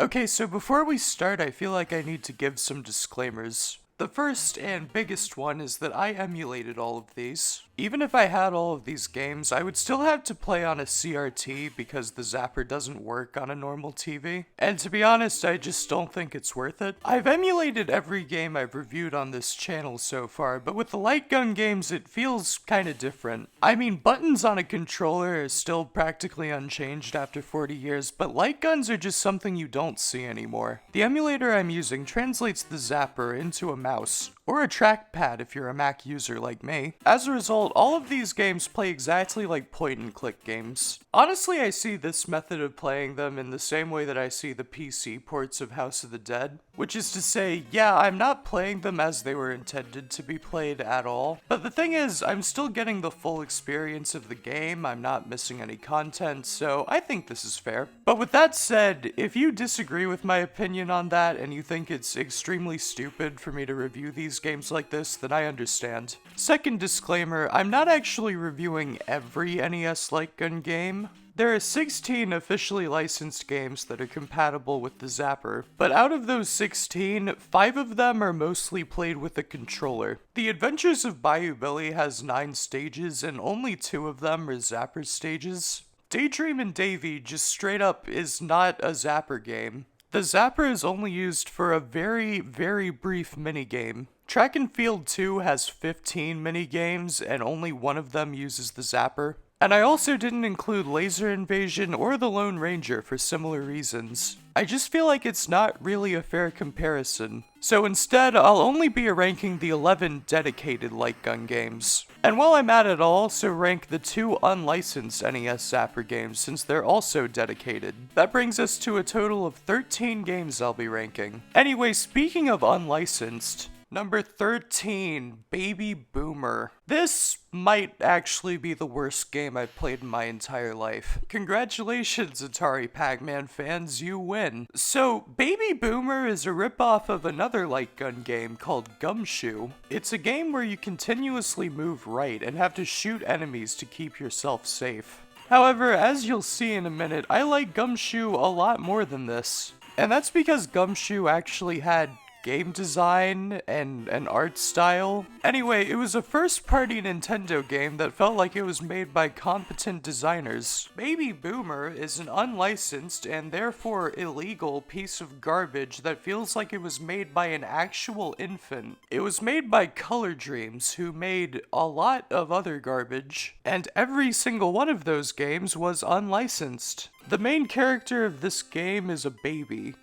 Okay, so before we start, I feel like I need to give some disclaimers. The first and biggest one is that I emulated all of these. Even if I had all of these games, I would still have to play on a CRT because the Zapper doesn't work on a normal TV. And to be honest, I just don't think it's worth it. I've emulated every game I've reviewed on this channel so far, but with the light gun games, it feels kinda different. I mean, buttons on a controller are still practically unchanged after 40 years, but light guns are just something you don't see anymore. The emulator I'm using translates the Zapper into a mouse, or a trackpad if you're a Mac user like me. As a result, all of these games play exactly like point-and-click games. Honestly, I see this method of playing them in the same way that I see the PC ports of House of the Dead, which is to say, yeah, I'm not playing them as they were intended to be played at all, but the thing is, I'm still getting the full experience of the game, I'm not missing any content, so I think this is fair. But with that said, if you disagree with my opinion on that and you think it's extremely stupid for me to review these games like this, then I understand. Second disclaimer, I'm not actually reviewing every NES light gun game. There are 16 officially licensed games that are compatible with the Zapper, but out of those 16, 5 of them are mostly played with a controller. The Adventures of Bayou Billy has 9 stages, and only 2 of them are Zapper stages. Daydream and Davy just straight up is not a Zapper game. The Zapper is only used for a very, very brief minigame. Track and Field 2 has 15 minigames, and only one of them uses the Zapper. And I also didn't include Laser Invasion or the Lone Ranger for similar reasons. I just feel like it's not really a fair comparison. So instead, I'll only be ranking the 11 dedicated light gun games. And while I'm at it, I'll also rank the 2 unlicensed NES Zapper games since they're also dedicated. That brings us to a total of 13 games I'll be ranking. Anyway, speaking of unlicensed, number 13, Baby Boomer. This might actually be the worst game I've played in my entire life. Congratulations, Atari Pac-Man fans, you win. So, Baby Boomer is a ripoff of another light gun game called Gumshoe. It's a game where you continuously move right and have to shoot enemies to keep yourself safe. However, as you'll see in a minute, I like Gumshoe a lot more than this. And that's because Gumshoe actually had game design and an art style. Anyway, it was a first-party Nintendo game that felt like it was made by competent designers. Baby Boomer is an unlicensed and therefore illegal piece of garbage that feels like it was made by an actual infant. It was made by Color Dreams, who made a lot of other garbage, and every single one of those games was unlicensed. The main character of this game is a baby.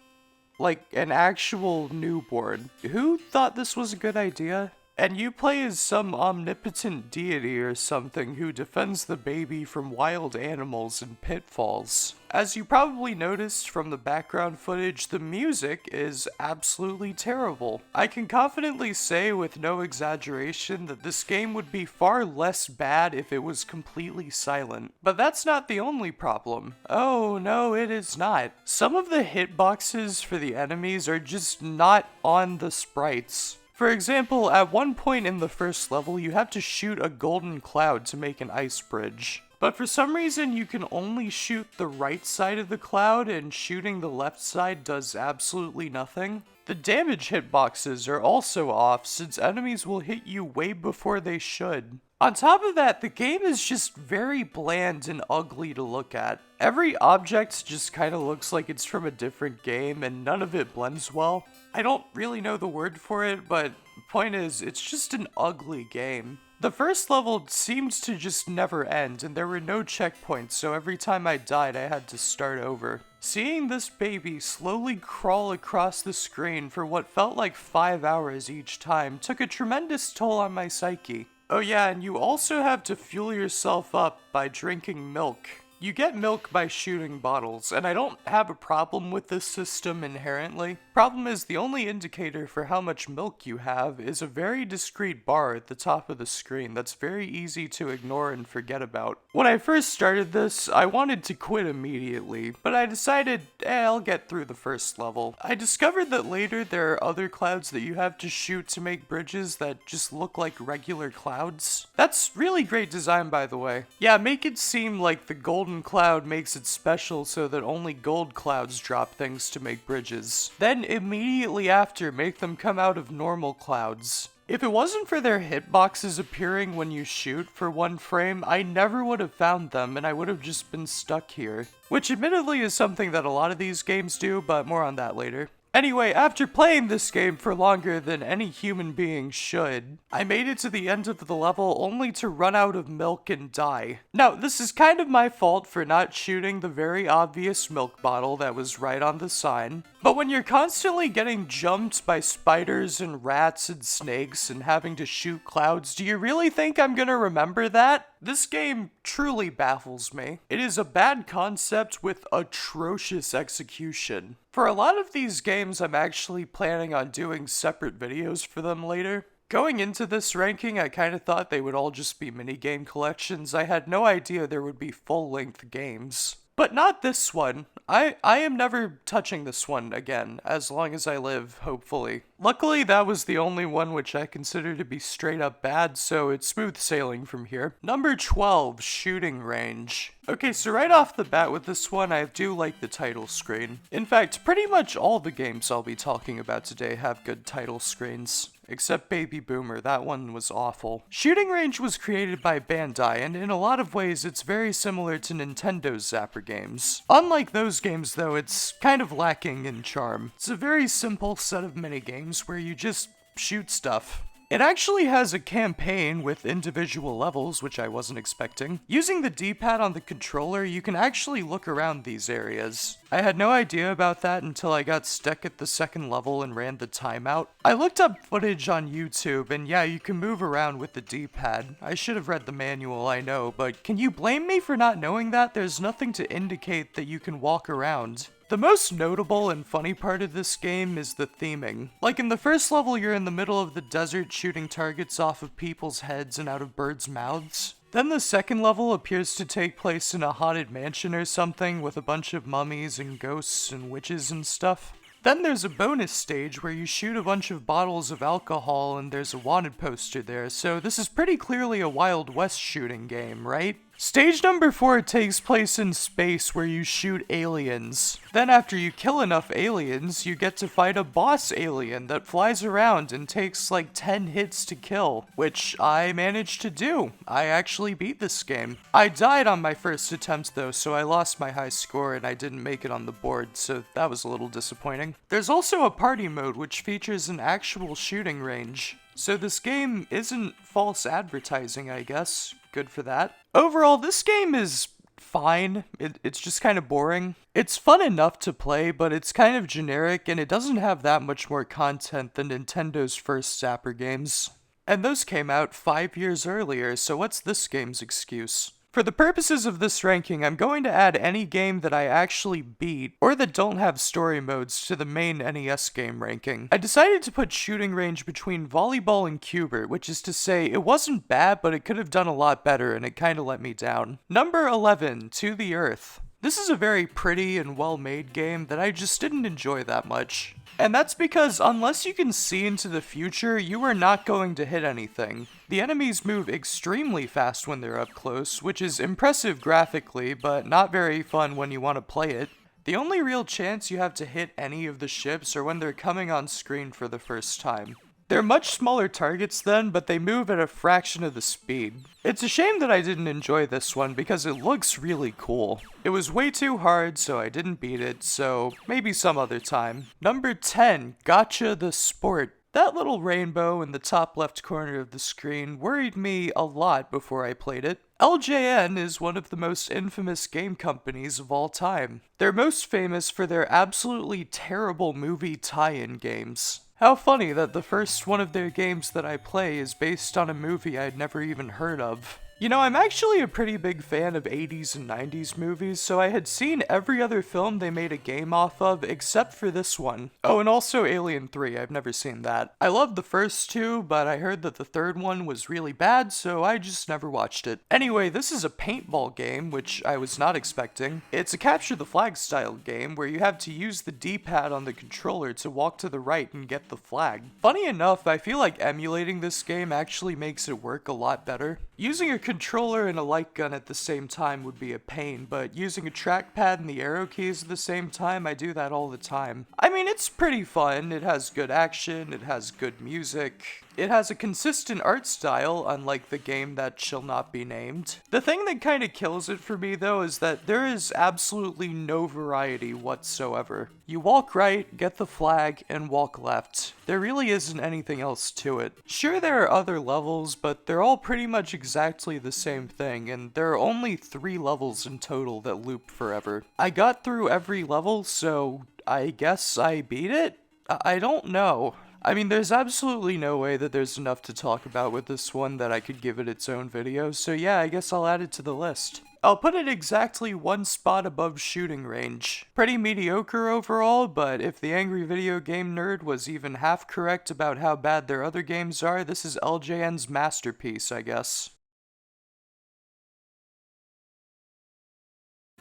Like, an actual newborn. Who thought this was a good idea? And you play as some omnipotent deity or something who defends the baby from wild animals and pitfalls. As you probably noticed from the background footage, the music is absolutely terrible. I can confidently say with no exaggeration that this game would be far less bad if it was completely silent. But that's not the only problem. Oh no, it is not. Some of the hitboxes for the enemies are just not on the sprites. For example, at one point in the first level, you have to shoot a golden cloud to make an ice bridge. But for some reason, you can only shoot the right side of the cloud, and shooting the left side does absolutely nothing. The damage hitboxes are also off, since enemies will hit you way before they should. On top of that, the game is just very bland and ugly to look at. Every object just kinda looks like it's from a different game, and none of it blends well. I don't really know the word for it, but the point is, it's just an ugly game. The first level seemed to just never end, and there were no checkpoints, so every time I died, I had to start over. Seeing this baby slowly crawl across the screen for what felt like 5 hours each time took a tremendous toll on my psyche. Oh yeah, and you also have to fuel yourself up by drinking milk. You get milk by shooting bottles, and I don't have a problem with this system inherently. Problem is, the only indicator for how much milk you have is a very discrete bar at the top of the screen that's very easy to ignore and forget about. When I first started this, I wanted to quit immediately, but I decided, I'll get through the first level. I discovered that later there are other clouds that you have to shoot to make bridges that just look like regular clouds. That's really great design, by the way. Yeah, make it seem like the golden cloud makes it special so that only gold clouds drop things to make bridges. Then immediately after, make them come out of normal clouds. If it wasn't for their hitboxes appearing when you shoot for one frame, I never would have found them and I would have just been stuck here. Which admittedly is something that a lot of these games do, but more on that later. Anyway, after playing this game for longer than any human being should, I made it to the end of the level only to run out of milk and die. Now, this is kind of my fault for not shooting the very obvious milk bottle that was right on the sign, but when you're constantly getting jumped by spiders and rats and snakes and having to shoot clouds, do you really think I'm gonna remember that? This game truly baffles me. It is a bad concept with atrocious execution. For a lot of these games, I'm actually planning on doing separate videos for them later. Going into this ranking, I kind of thought they would all just be minigame collections. I had no idea there would be full-length games. But not this one. I am never touching this one again, as long as I live, hopefully. Luckily, that was the only one which I consider to be straight up bad, so it's smooth sailing from here. Number 12, Shooting Range. Okay, so right off the bat with this one, I do like the title screen. In fact, pretty much all the games I'll be talking about today have good title screens. Except Baby Boomer, that one was awful. Shooting Range was created by Bandai, and in a lot of ways it's very similar to Nintendo's Zapper games. Unlike those games though, it's kind of lacking in charm. It's a very simple set of minigames where you just shoot stuff. It actually has a campaign with individual levels, which I wasn't expecting. Using the D-pad on the controller, you can actually look around these areas. I had no idea about that until I got stuck at the second level and ran the timeout. I looked up footage on YouTube, and yeah, you can move around with the D-pad. I should have read the manual, I know, but can you blame me for not knowing that? There's nothing to indicate that you can walk around. The most notable and funny part of this game is the theming. Like in the first level, you're in the middle of the desert shooting targets off of people's heads and out of birds' mouths. Then the second level appears to take place in a haunted mansion or something with a bunch of mummies and ghosts and witches and stuff. Then there's a bonus stage where you shoot a bunch of bottles of alcohol and there's a wanted poster there, so this is pretty clearly a Wild West shooting game, right? Stage number 4 takes place in space where you shoot aliens. Then after you kill enough aliens, you get to fight a boss alien that flies around and takes like 10 hits to kill, which I managed to do. I actually beat this game. I died on my first attempt though, so I lost my high score and I didn't make it on the board, so that was a little disappointing. There's also a party mode which features an actual shooting range. So this game isn't false advertising, I guess. Good for that. Overall, this game is fine. It's just kind of boring. It's fun enough to play, but it's kind of generic, and it doesn't have that much more content than Nintendo's first Zapper games. And those came out 5 years earlier, so what's this game's excuse? For the purposes of this ranking, I'm going to add any game that I actually beat, or that don't have story modes, to the main NES game ranking. I decided to put Shooting Range between Volleyball and Cubert, which is to say, it wasn't bad, but it could have done a lot better, and it kinda let me down. Number 11, To the Earth. This is a very pretty and well-made game that I just didn't enjoy that much. And that's because unless you can see into the future, you are not going to hit anything. The enemies move extremely fast when they're up close, which is impressive graphically, but not very fun when you want to play it. The only real chance you have to hit any of the ships are when they're coming on screen for the first time. They're much smaller targets then, but they move at a fraction of the speed. It's a shame that I didn't enjoy this one because it looks really cool. It was way too hard, so I didn't beat it, so maybe some other time. Number 10, Gotcha the Sport. That little rainbow in the top left corner of the screen worried me a lot before I played it. LJN is one of the most infamous game companies of all time. They're most famous for their absolutely terrible movie tie-in games. How funny that the first one of their games that I play is based on a movie I'd never even heard of. You know, I'm actually a pretty big fan of 80s and 90s movies, so I had seen every other film they made a game off of except for this one. Oh, and also Alien 3, I've never seen that. I loved the first two, but I heard that the third one was really bad, so I just never watched it. Anyway, this is a paintball game, which I was not expecting. It's a capture the flag style game where you have to use the D-pad on the controller to walk to the right and get the flag. Funny enough, I feel like emulating this game actually makes it work a lot better. Using a controller and a light gun at the same time would be a pain, but using a trackpad and the arrow keys at the same time, I do that all the time. I mean, it's pretty fun. It has good action, it has good music. It has a consistent art style, unlike the game that shall not be named. The thing that kind of kills it for me though is that there is absolutely no variety whatsoever. You walk right, get the flag, and walk left. There really isn't anything else to it. Sure, there are other levels, but they're all pretty much exactly the same thing, and there are only 3 levels in total that loop forever. I got through every level, so I guess I beat it? I don't know. I mean, there's absolutely no way that there's enough to talk about with this one that I could give it its own video, so yeah, I guess I'll add it to the list. I'll put it exactly 1 spot above shooting range. Pretty mediocre overall, but if the angry video game nerd was even half correct about how bad their other games are, this is LJN's masterpiece, I guess.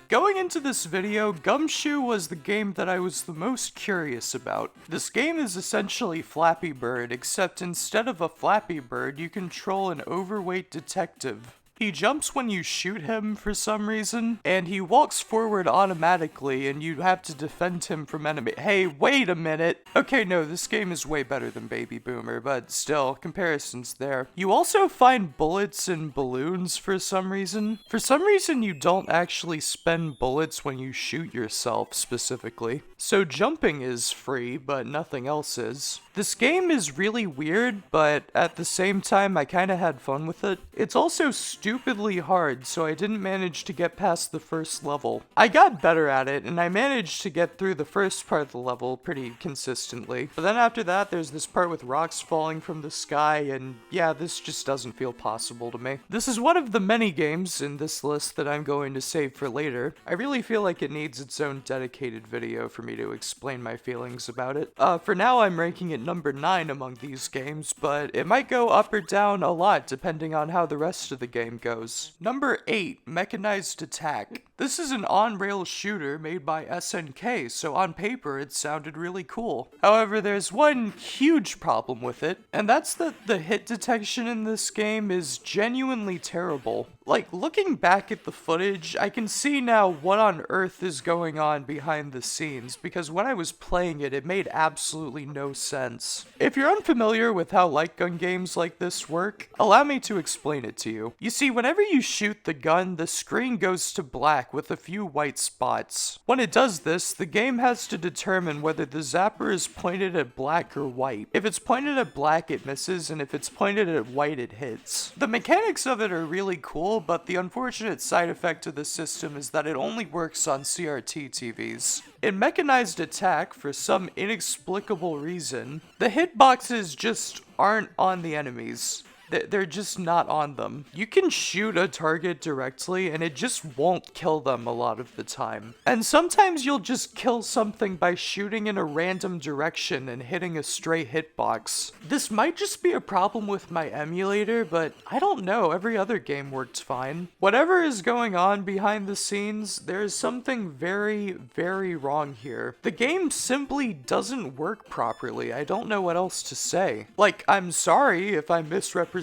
Going into this video, Gumshoe was the game that I was the most curious about. This game is essentially Flappy Bird, except instead of a Flappy Bird, you control an overweight detective. He jumps when you shoot him for some reason, and he walks forward automatically and you have to defend him from enemy- Hey, wait a minute! Okay, no, this game is way better than Baby Boomer, but still, comparisons there. You also find bullets and balloons for some reason. For some reason, you don't actually spend bullets when you shoot yourself, specifically. So jumping is free, but nothing else is. This game is really weird, but at the same time, I kinda had fun with it. It's also stupidly hard, so I didn't manage to get past the first level. I got better at it, and I managed to get through the first part of the level pretty consistently. But then after that, there's this part with rocks falling from the sky, and yeah, this just doesn't feel possible to me. This is one of the many games in this list that I'm going to save for later. I really feel like it needs its own dedicated video for me to explain my feelings about it. For now, I'm ranking it number 9 among these games, but it might go up or down a lot depending on how the rest of the game goes. Number 8, Mechanized Attack. This is an on-rail shooter made by SNK, so on paper it sounded really cool. However, there's one huge problem with it, and that's that the hit detection in this game is genuinely terrible. Like, looking back at the footage, I can see now what on earth is going on behind the scenes, because when I was playing it, it made absolutely no sense. If you're unfamiliar with how light gun games like this work, allow me to explain it to you. You see, whenever you shoot the gun, the screen goes to black with a few white spots. When it does this, the game has to determine whether the zapper is pointed at black or white. If it's pointed at black, it misses, and if it's pointed at white, it hits. The mechanics of it are really cool, but the unfortunate side effect of the system is that it only works on CRT TVs. In Mechanized Attack, for some inexplicable reason, the hitboxes just aren't on the enemies. They're just not on them. You can shoot a target directly and it just won't kill them a lot of the time. And sometimes you'll just kill something by shooting in a random direction and hitting a stray hitbox. This might just be a problem with my emulator, but I don't know, every other game worked fine. Whatever is going on behind the scenes, there is something very, very wrong here. The game simply doesn't work properly. I don't know what else to say. Like, I'm sorry if I misrepresenting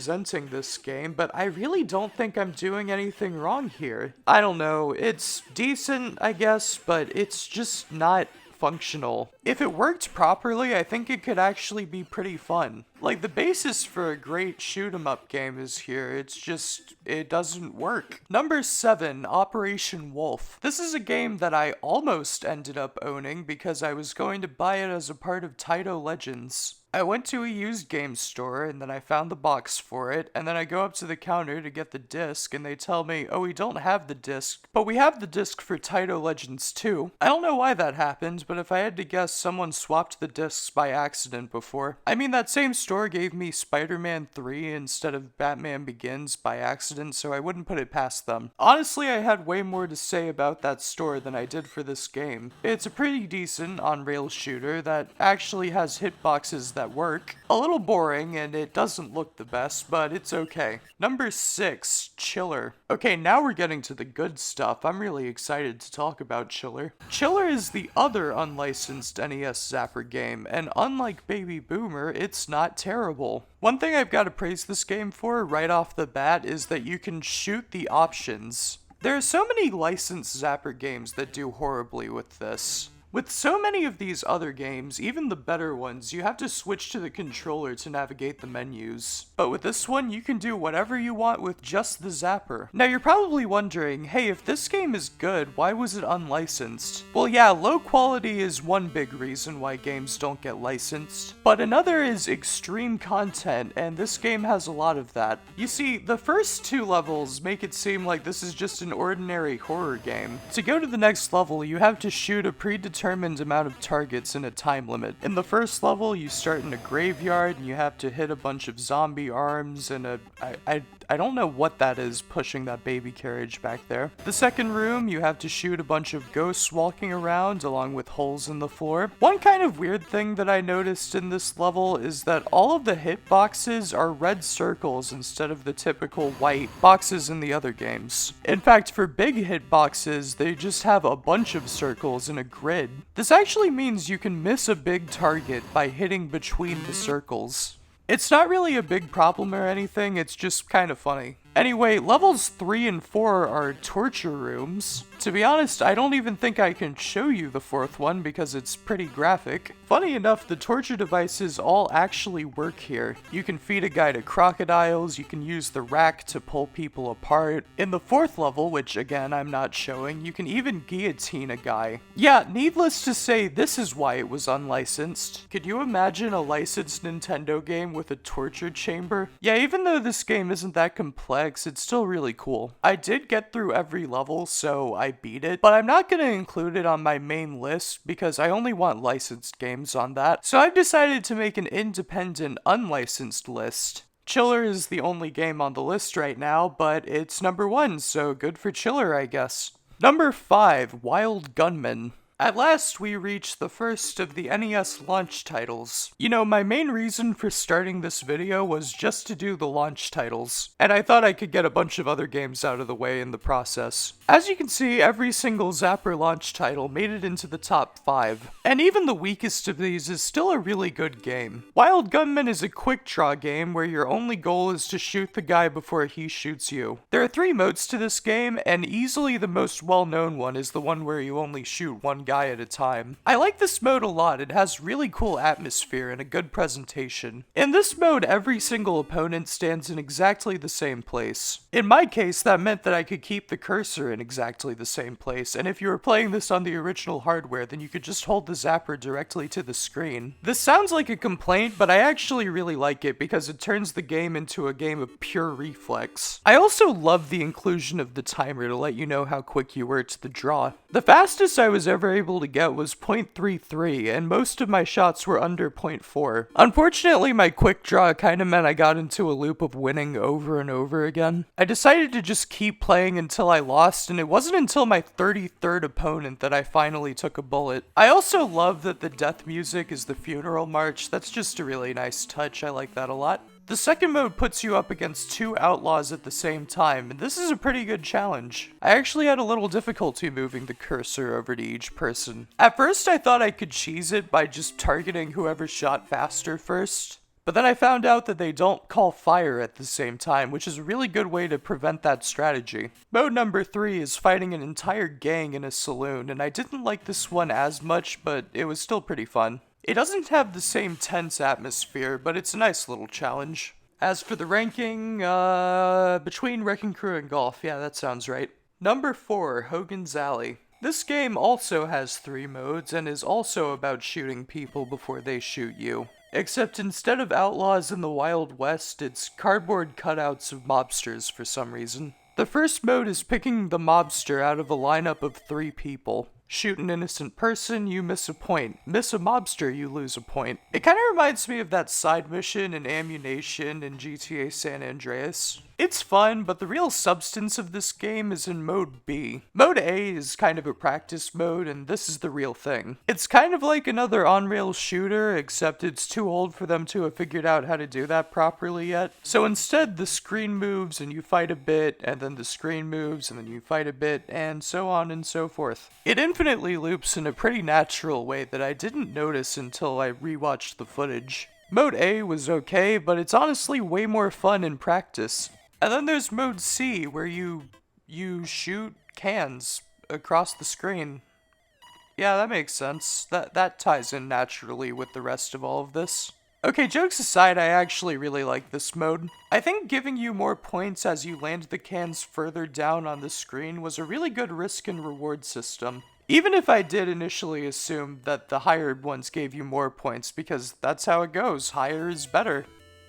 this game, but I really don't think I'm doing anything wrong here. I don't know, it's decent, I guess, but it's just not functional. If it worked properly, I think it could actually be pretty fun. Like, the basis for a great shoot-'em-up game is here, it's just, it doesn't work. Number 7, Operation Wolf. This is a game that I almost ended up owning because I was going to buy it as a part of Taito Legends. I went to a used game store, and then I found the box for it, and then I go up to the counter to get the disc, and they tell me, oh, we don't have the disc, but we have the disc for Taito Legends 2. I don't know why that happened, but if I had to guess, someone swapped the discs by accident before. I mean, that same store gave me Spider-Man 3 instead of Batman Begins by accident accident, so I wouldn't put it past them. Honestly, I had way more to say about that store than I did for this game. It's a pretty decent on-rails shooter that actually has hitboxes that work. A little boring, and it doesn't look the best, but it's okay. Number 6, Chiller. Okay, now we're getting to the good stuff. I'm really excited to talk about Chiller. Chiller is the other unlicensed NES Zapper game, and unlike Baby Boomer, it's not terrible. One thing I've got to praise this game for right off the bat is that you can shoot the options. There are so many licensed Zapper games that do horribly with this. With so many of these other games, even the better ones, you have to switch to the controller to navigate the menus. But with this one, you can do whatever you want with just the zapper. Now you're probably wondering, hey, if this game is good, why was it unlicensed? Well yeah, low quality is one big reason why games don't get licensed. But another is extreme content, and this game has a lot of that. You see, the first 2 levels make it seem like this is just an ordinary horror game. To go to the next level, you have to shoot a predetermined amount of targets in a time limit. In the first level, you start in a graveyard and you have to hit a bunch of zombie arms and I don't know what that is pushing that baby carriage back there. The second room, you have to shoot a bunch of ghosts walking around along with holes in the floor. One kind of weird thing that I noticed in this level is that all of the hitboxes are red circles instead of the typical white boxes in the other games. In fact, for big hitboxes, they just have a bunch of circles in a grid. This actually means you can miss a big target by hitting between the circles. It's not really a big problem or anything, it's just kind of funny. Anyway, levels 3 and 4 are torture rooms. To be honest, I don't even think I can show you the 4th one because it's pretty graphic. Funny enough, the torture devices all actually work here. You can feed a guy to crocodiles, you can use the rack to pull people apart. In the 4th level, which again I'm not showing, you can even guillotine a guy. Yeah, needless to say, this is why it was unlicensed. Could you imagine a licensed Nintendo game with a torture chamber? Yeah, even though this game isn't that complex, it's still really cool. I did get through every level, so I beat it, but I'm not going to include it on my main list because I only want licensed games on that, so I've decided to make an independent, unlicensed list. Chiller is the only game on the list right now, but it's number 1, so good for Chiller, I guess. Number 5, Wild Gunman. At last, we reached the first of the NES launch titles. You know, my main reason for starting this video was just to do the launch titles, and I thought I could get a bunch of other games out of the way in the process. As you can see, every single Zapper launch title made it into the top 5, and even the weakest of these is still a really good game. Wild Gunman is a quick draw game where your only goal is to shoot the guy before he shoots you. There are 3 modes to this game, and easily the most well-known one is the one where you only shoot one guy at a time. I like this mode a lot. It has really cool atmosphere and a good presentation. In this mode, every single opponent stands in exactly the same place. In my case, that meant that I could keep the cursor in exactly the same place, and if you were playing this on the original hardware, then you could just hold the zapper directly to the screen. This sounds like a complaint, but I actually really like it because it turns the game into a game of pure reflex. I also love the inclusion of the timer to let you know how quick you were to the draw. The fastest I was ever able to get was 0.33, and most of my shots were under 0.4. Unfortunately, my quick draw kinda meant I got into a loop of winning over and over again. I decided to just keep playing until I lost, and it wasn't until my 33rd opponent that I finally took a bullet. I also love that the death music is the funeral march. That's just a really nice touch. I like that a lot. The second mode puts you up against 2 outlaws at the same time, and this is a pretty good challenge. I actually had a little difficulty moving the cursor over to each person. At first I thought I could cheese it by just targeting whoever shot faster first, but then I found out that they don't call fire at the same time, which is a really good way to prevent that strategy. Mode number 3 is fighting an entire gang in a saloon, and I didn't like this one as much, but it was still pretty fun. It doesn't have the same tense atmosphere, but it's a nice little challenge. As for the ranking, between Wrecking Crew and Golf, yeah, that sounds right. Number 4, Hogan's Alley. This game also has 3 modes and is also about shooting people before they shoot you. Except instead of outlaws in the Wild West, it's cardboard cutouts of mobsters for some reason. The first mode is picking the mobster out of a lineup of 3 people. Shoot an innocent person, you miss a point. Miss a mobster, you lose a point. It kind of reminds me of that side mission in Ammunition in GTA San Andreas. It's fun, but the real substance of this game is in Mode B. Mode A is kind of a practice mode, and this is the real thing. It's kind of like another on-rails shooter, except it's too old for them to have figured out how to do that properly yet. So instead, the screen moves and you fight a bit, and then the screen moves and then you fight a bit, and so on and so forth. It infinitely loops in a pretty natural way that I didn't notice until I rewatched the footage. Mode A was okay, but it's honestly way more fun in practice. And then there's Mode C, where you shoot cans across the screen. Yeah, that makes sense. That ties in naturally with the rest of all of this. Okay, jokes aside, I actually really like this mode. I think giving you more points as you land the cans further down on the screen was a really good risk and reward system. Even if I did initially assume that the higher ones gave you more points, because that's how it goes, higher is better.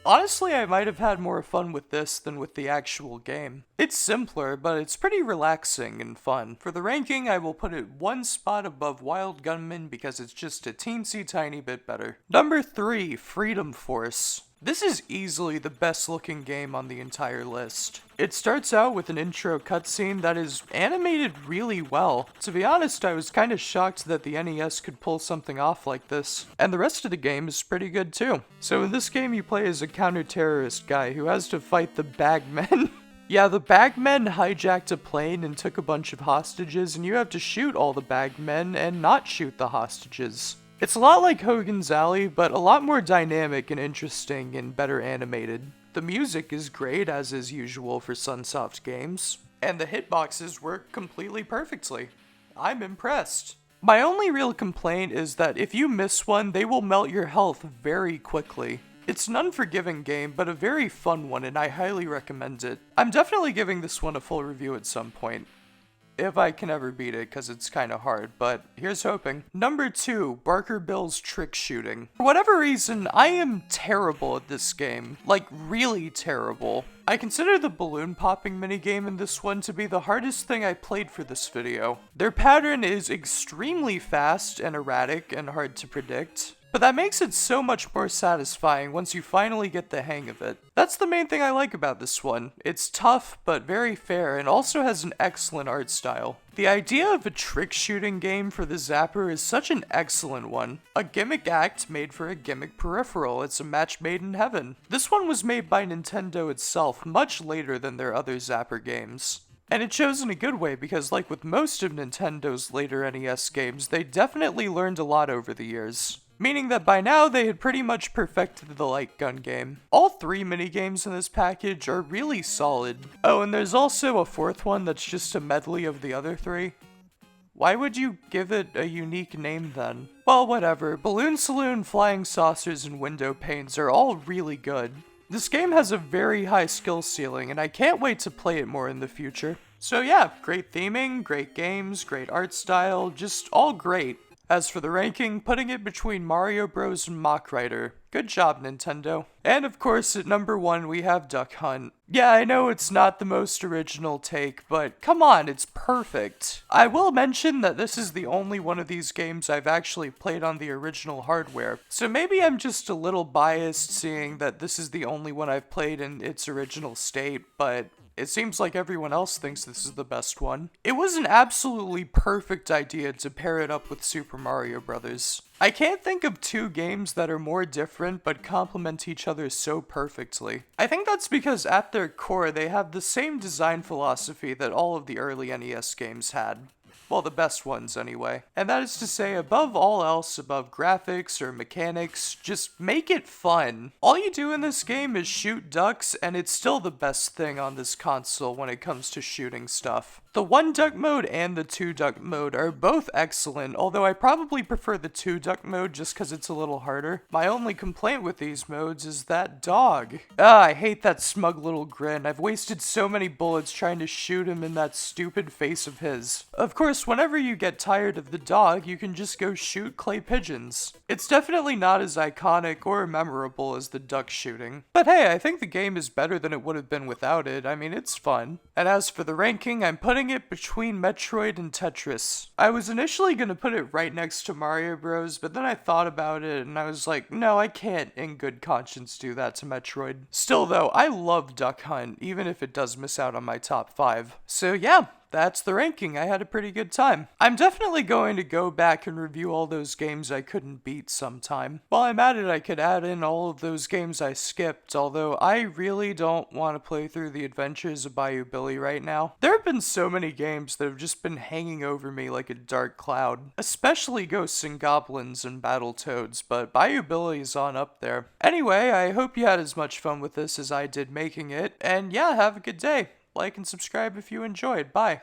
Honestly, I might have had more fun with this than with the actual game. It's simpler, but it's pretty relaxing and fun. For the ranking, I will put it one spot above Wild Gunman because it's just a teensy tiny bit better. Number 3, Freedom Force. This is easily the best looking game on the entire list. It starts out with an intro cutscene that is animated really well. To be honest, I was kind of shocked that the NES could pull something off like this. And the rest of the game is pretty good too. So in this game you play as a counter-terrorist guy who has to fight the Bagmen. Yeah, the Bagmen hijacked a plane and took a bunch of hostages, and you have to shoot all the Bagmen and not shoot the hostages. It's a lot like Hogan's Alley, but a lot more dynamic and interesting and better animated. The music is great, as is usual for Sunsoft games, and the hitboxes work completely perfectly. I'm impressed. My only real complaint is that if you miss one, they will melt your health very quickly. It's an unforgiving game, but a very fun one, and I highly recommend it. I'm definitely giving this one a full review at some point. If I can ever beat it, because it's kind of hard, but here's hoping. Number 2, Barker Bill's Trick Shooting. For whatever reason, I am terrible at this game. Like, really terrible. I consider the balloon popping minigame in this one to be the hardest thing I played for this video. Their pattern is extremely fast and erratic and hard to predict. But that makes it so much more satisfying once you finally get the hang of it. That's the main thing I like about this one. It's tough, but very fair, and also has an excellent art style. The idea of a trick shooting game for the Zapper is such an excellent one. A gimmick act made for a gimmick peripheral. It's a match made in heaven. This one was made by Nintendo itself much later than their other Zapper games. And it shows in a good way because, like with most of Nintendo's later NES games, they definitely learned a lot over the years. Meaning that by now they had pretty much perfected the light gun game. All 3 minigames in this package are really solid. Oh, and there's also a 4th one that's just a medley of the other 3. Why would you give it a unique name then? Well, whatever. Balloon Saloon, Flying Saucers, and Window Panes are all really good. This game has a very high skill ceiling, and I can't wait to play it more in the future. So yeah, great theming, great games, great art style, just all great. As for the ranking, putting it between Mario Bros. And Mach Rider. Good job, Nintendo. And of course, at number 1, we have Duck Hunt. Yeah, I know it's not the most original take, but come on, it's perfect. I will mention that this is the only one of these games I've actually played on the original hardware, so maybe I'm just a little biased seeing that this is the only one I've played in its original state, but it seems like everyone else thinks this is the best one. It was an absolutely perfect idea to pair it up with Super Mario Bros. I can't think of 2 games that are more different but complement each other so perfectly. I think that's because at their core they have the same design philosophy that all of the early NES games had. Well, the best ones anyway. And that is to say, above all else, above graphics or mechanics, just make it fun. All you do in this game is shoot ducks, and it's still the best thing on this console when it comes to shooting stuff. The 1-duck mode and the 2-duck mode are both excellent, although I probably prefer the 2-duck mode just because it's a little harder. My only complaint with these modes is that dog. I hate that smug little grin. I've wasted so many bullets trying to shoot him in that stupid face of his. Of course, whenever you get tired of the dog, you can just go shoot clay pigeons. It's definitely not as iconic or memorable as the duck shooting. But hey, I think the game is better than it would have been without it. I mean, it's fun. And as for the ranking, I'm putting putting it between Metroid and Tetris. I was initially gonna put it right next to Mario Bros, but then I thought about it and I was like, no, I can't in good conscience do that to Metroid. Still though, I love Duck Hunt, even if it does miss out on my top 5. So yeah, that's the ranking. I had a pretty good time. I'm definitely going to go back and review all those games I couldn't beat sometime. While I'm at it, I could add in all of those games I skipped, although I really don't want to play through the Adventures of Bayou Billy right now. There have been so many games that have just been hanging over me like a dark cloud, especially Ghosts and Goblins and Battletoads, but Bayou Billy is on up there. Anyway, I hope you had as much fun with this as I did making it, and yeah, have a good day. Like and subscribe if you enjoyed. Bye.